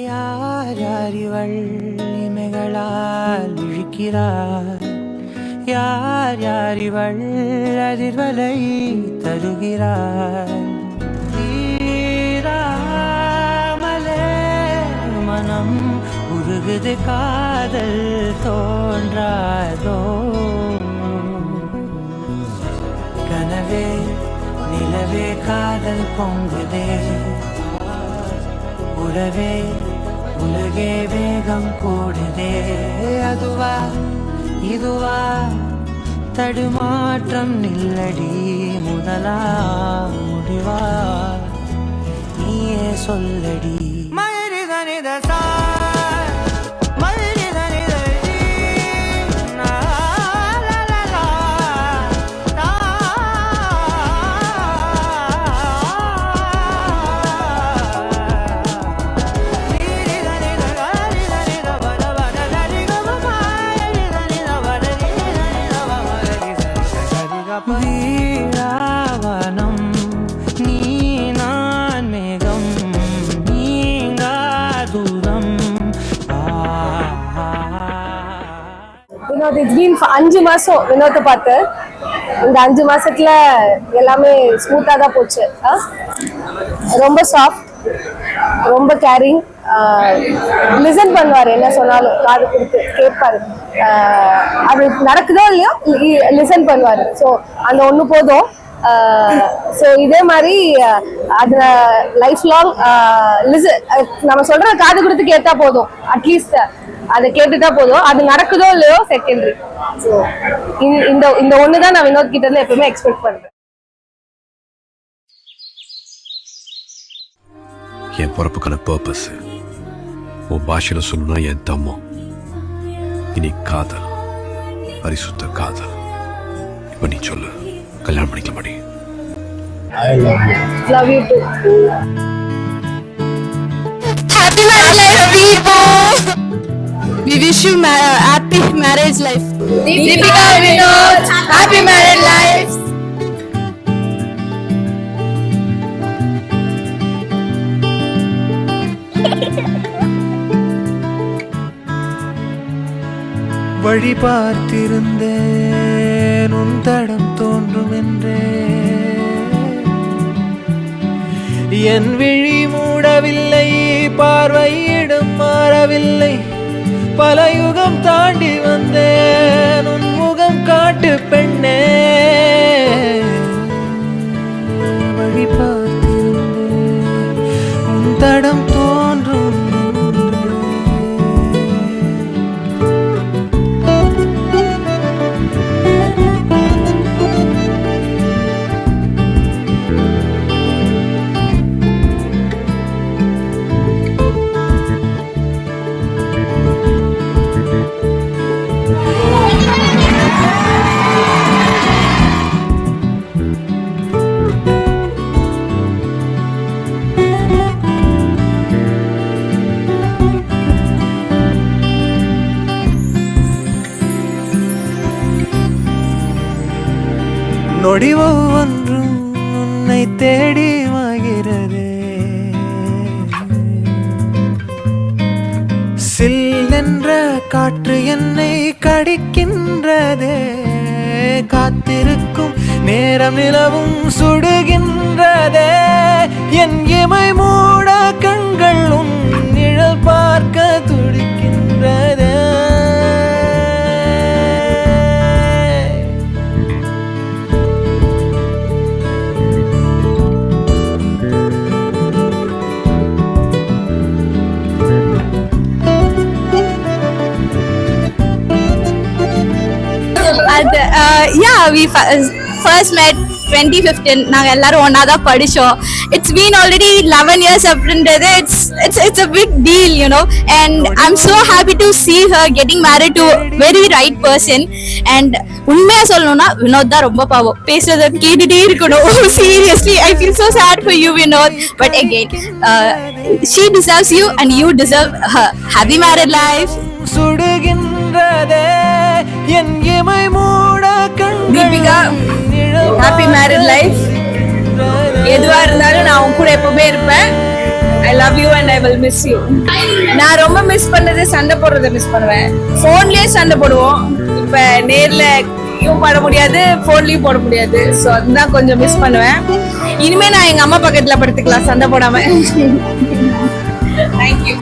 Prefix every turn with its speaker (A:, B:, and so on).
A: யார் யார் இவள் இமைகளால் இழுக்கிறார், யார் யார் இவள் அதிர்வலை தருகிறார். தீராமலே மனம் உருகுது, காதல் தோன்றாதோ. கனவே நிலவே காதல் பொங்குதே, உறவே உலகே வேகம் கூடுதே. அதுவா இதுவா தடுமாற்றம் நில்லடி, முதலா முடிவா நீயே சொல்லடி. மயரிதனிதசா வீராவனம் நீ நான் மேகம் நீங்கா தூரம்.
B: வினோத், it's been 5 மாசம் வினோத்தை பார்த்து. இந்த 5 மாசத்துல எல்லாமே ஸ்மூத்தா தான் போச்சு. ரொம்ப சாஃப்ட், ரொம்ப கேரிங், லிசன் பண்ணுவாரு, என்ன சொன்னாலும் காது கொடுத்து கேட்பாரு. அது நடக்குதோ இல்லையோ லிசன் பண்ணுவாரு. ஸோ அந்த ஒன்று போதும். ஸோ இதே மாதிரி அது லைஃப் லாங் லிசன், நம்ம சொல்ற காது கொடுத்து கேட்டா போதும், அட்லீஸ்ட் அதை கேட்டுட்டா போதும். அது நடக்குதோ இல்லையோ செகண்டரி. ஸோ இந்த ஒன்று தான் நான் வினோத் கிட்ட இருந்து எப்பவுமே எக்ஸ்பெக்ட் பண்றேன்.
C: என் பொறுப்புக்கான பர்பஸ் உன் பாஷையில சொல்லணும்னா என் தம்மம். இனி காதல், பரிசுத்த காதல். இப்ப நீ சொல்லு, கல்யாணம் பண்ணிக்க மாடி?
B: I love you too.
D: Happy marriage life, Vivo. We wish you happy marriage life. Deepika, Vinod, happy marriage life.
A: வழி பார்த்திருந்தேன் உன் தடம் தோன்றும் என்றே, என் விழி மூடவில்லை, பார்வையிடம் மாறவில்லை. பல யுகம் தாண்டி வந்தேன் உன் முகம் காட்டு பெண்ணே. வழி பார்த்திருந்தேன் உன் தடம் தோன்றும். நொடி ஒவ்வொன்றும் உன்னை தேடி மகிழ்கிறதே, சில்லென்ற காற்று என்னை கடிக்கின்றதே. காத்திருக்கும் நேரம் நிலவும் சுடுகின்றதே, என் இமை மூட கண்கள் உன் நிழல் பார்க்க துடிக்கின்றதே.
D: Yeah, we first met 2015. நாங்க எல்லாரும் ஒண்ணா தான் படிச்சோம். It's been already 11 years அப்படின்றது it's a big deal, you know, and I'm so happy to see her getting married to very right person. And உண்மையா சொல்லணும்னா வினோத் தான் ரொம்ப பாவம், பேசுறத கேட்டுட்டே இருக்கணும். Seriously, I feel so sad for you, Vinod, but again she deserves you and you deserve her. Happy married life.
A: சுடுகின்றதே என் இமை மூட கண்கள்.
B: Deepika, happy married life. எதுவா இருந்தாலும் நான் உன் கூட எப்பவுமே இருப்பேன். I love
E: love you and I will miss you. நான் ரொம்ப மிஸ் பண்ணது சண்டை போடுறத மிஸ் பண்ணுவேன். போன்லயே சண்டை போடுவோம். இப்ப நேர்ல பட முடியாது, போன்லயும் போட முடியாது. சோ அதுதான் கொஞ்சம் மிஸ் பண்ணுவேன். இனிமே நான் எங்க அம்மா பக்கத்துல படுத்துக்கலாம் சண்டை போடாம. Thank you.